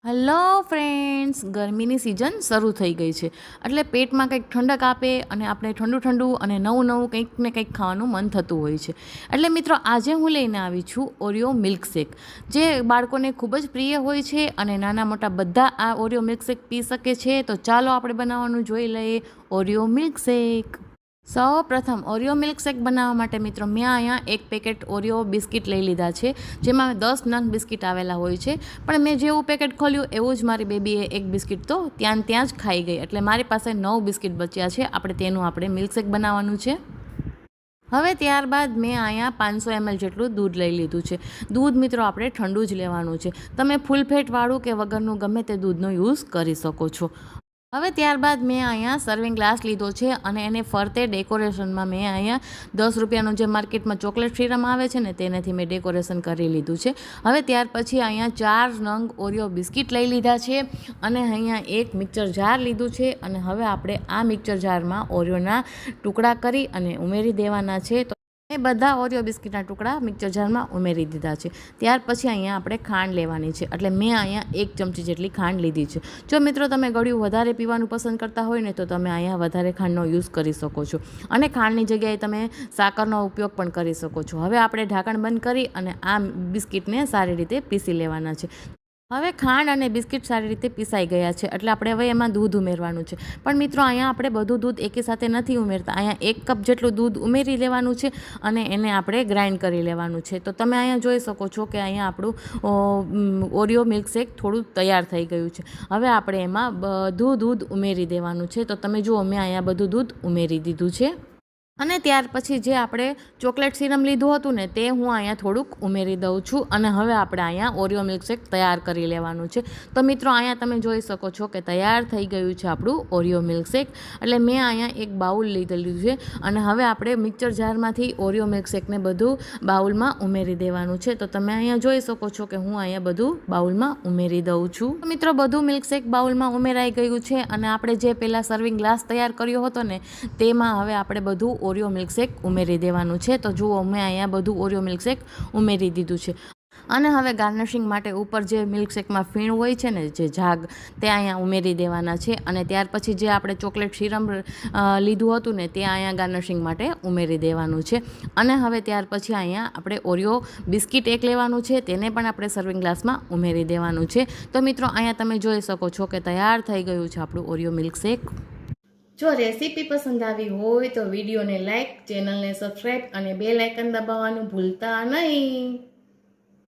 Hello friends, ગરમીની season શરૂ થઈ ગઈ છે એટલે પેટમાં કંઈક ઠંડક આપે અને આપણે ઠંડુ ઠંડુ અને નવું નવું કંઈક ને કંઈક ખાવાનું મન થતું હોય છે. એટલે મિત્રો, આજે હું લઈને આવી છું ઓરિયો મિલ્કશેક, જે બાળકોને ખૂબ જ પ્રિય હોય છે અને નાના મોટા બધા આ ઓરિયો મિલ્કશેક પી શકે છે. તો ચાલો આપણે બનાવવાનું જોઈ લઈએ ઓરિયો મિલ્કશેક. સૌ પ્રથમ ઓરિયો મિલ્કશેક બનાવવા માટે મિત્રો મેં અહીંયા એક પેકેટ ઓરિયો બિસ્કિટ લઈ લીધા છે, જેમાં 10 નંગ બિસ્કિટ આવેલા હોય છે. પણ મેં જેવું પેકેટ ખોલ્યું એવું જ મારી બેબીએ એક બિસ્કિટ તો ત્યાં જ ખાઈ ગઈ, એટલે મારી પાસે 9 બિસ્કિટ બચ્યા છે. આપણે મિલ્કશેક બનાવવાનું છે. હવે ત્યારબાદ મેં અહીંયા 500 ml જેટલું દૂધ લઈ લીધું છે. દૂધ મિત્રો આપણે ઠંડુ જ લેવાનું છે. તમે ફૂલ ફેટવાળું કે વગરનું ગમે તે દૂધનો યુઝ કરી શકો છો. હવે ત્યારબાદ મેં અહીંયા સર્વિંગ ગ્લાસ લીધો છે અને એને ફરતે ડેકોરેશનમાં મેં અહીંયા 10 રૂપિયાનું જે માર્કેટમાં ચોકલેટ સિરમ આવે છે ને, તેનાથી મેં ડેકોરેશન કરી લીધું છે. હવે ત્યાર પછી અહીંયા 4 નંગ ઓરિયો બિસ્કિટ લઈ લીધા છે અને અહીંયા એક મિક્સર જાર લીધું છે. અને હવે આપણે આ મિક્સર જારમાં ઓરિયોના ટુકડા કરી અને ઉમેરી દેવાના છે. તો મેં બધા ઓરિયો બિસ્કિટના ટુકડા મિક્સર જારમાં ઉમેરી દીધા છે. ત્યાર પછી અહીંયા આપણે ખાંડ લેવાની છે, એટલે મેં અહીંયા 1 ચમચી જેટલી ખાંડ લીધી છે. જો મિત્રો તમે ગળ્યું વધારે પીવાનું પસંદ કરતા હોય ને, તો તમે અહીંયા વધારે ખાંડનો યુઝ કરી શકો છો અને ખાંડની જગ્યાએ તમે સાકરનો ઉપયોગ પણ કરી શકો છો. હવે આપણે ઢાંકણ બંધ કરી અને આ બિસ્કિટને સારી રીતે પીસી લેવાના છે. હવે ખાંડ અને બિસ્કિટ સારી રીતે પીસાઈ ગયા છે, એટલે આપણે હવે એમાં દૂધ ઉમેરવાનું છે. પણ મિત્રો, અહીંયા આપણે બધું દૂધ એકી સાથે નથી ઉમેરતા. અહીંયા 1 કપ જેટલું દૂધ ઉમેરી લેવાનું છે અને એને આપણે ગ્રાઇન્ડ કરી લેવાનું છે. તો તમે અહીંયા જોઈ શકો છો કે અહીંયા આપણું ઓરિયો મિલ્કશેક થોડું તૈયાર થઈ ગયું છે. હવે આપણે એમાં બધું દૂધ ઉમેરી દેવાનું છે. તો તમે જુઓ, મેં અહીંયા બધું દૂધ ઉમેરી દીધું છે. અને ત્યાર પછી જે આપણે ચોકલેટ સિરમ લીધું હતું ને, તે હું અહીંયા થોડુંક ઉમેરી દઉં છું. અને હવે આપણે અહીંયા ઓરિયો મિલ્કશેક તૈયાર કરી લેવાનું છે. તો મિત્રો, અહીંયા તમે જોઈ શકો છો કે તૈયાર થઈ ગયું છે આપણું ઓરિયો મિલ્કશેક. એટલે મેં અહીંયા એક બાઉલ લીધેલું છે અને હવે આપણે મિક્સર જારમાંથી ઓરિયો મિલ્કશેકને બધું બાઉલમાં ઉમેરી દેવાનું છે. તો તમે અહીંયા જોઈ શકો છો કે હું અહીંયા બધું બાઉલમાં ઉમેરી દઉં છું. તો મિત્રો, બધું મિલ્કશેક બાઉલમાં ઉમેરાઈ ગયું છે અને આપણે જે પહેલાં સર્વિંગ ગ્લાસ તૈયાર કર્યો હતો ને, તેમાં હવે આપણે બધું ઓરિયો મિલ્કશેક ઉમેરી દેવાનું છે. તો જુઓ, મેં અહીંયા બધું ઓરિયો મિલ્કશેક ઉમેરી દીધું છે. અને હવે ગાર્નિશિંગ માટે ઉપર જે મિલ્કશેકમાં ફીણ હોય છે ને, જે ઝાગ, તે અહીંયા ઉમેરી દેવાના છે. અને ત્યાર પછી જે આપણે ચોકલેટ સિરમ લીધું હતું ને, તે અહીંયા ગાર્નિશિંગ માટે ઉમેરી દેવાનું છે. અને હવે ત્યાર પછી અહીંયા આપણે ઓરિયો બિસ્કિટ એક લેવાનું છે, તેને પણ આપણે સર્વિંગ ગ્લાસમાં ઉમેરી દેવાનું છે. તો મિત્રો, અહીંયા તમે જોઈ શકો છો કે તૈયાર થઈ ગયું છે આપણું ઓરિયો મિલ્કશેક. જો રેસીપી પસંદ આવી હોય તો વિડીયોને લાઇક, ચેનલને સબસ્ક્રાઈબ અને બેલ આઇકન દબાવવાનું ભૂલતા નહીં.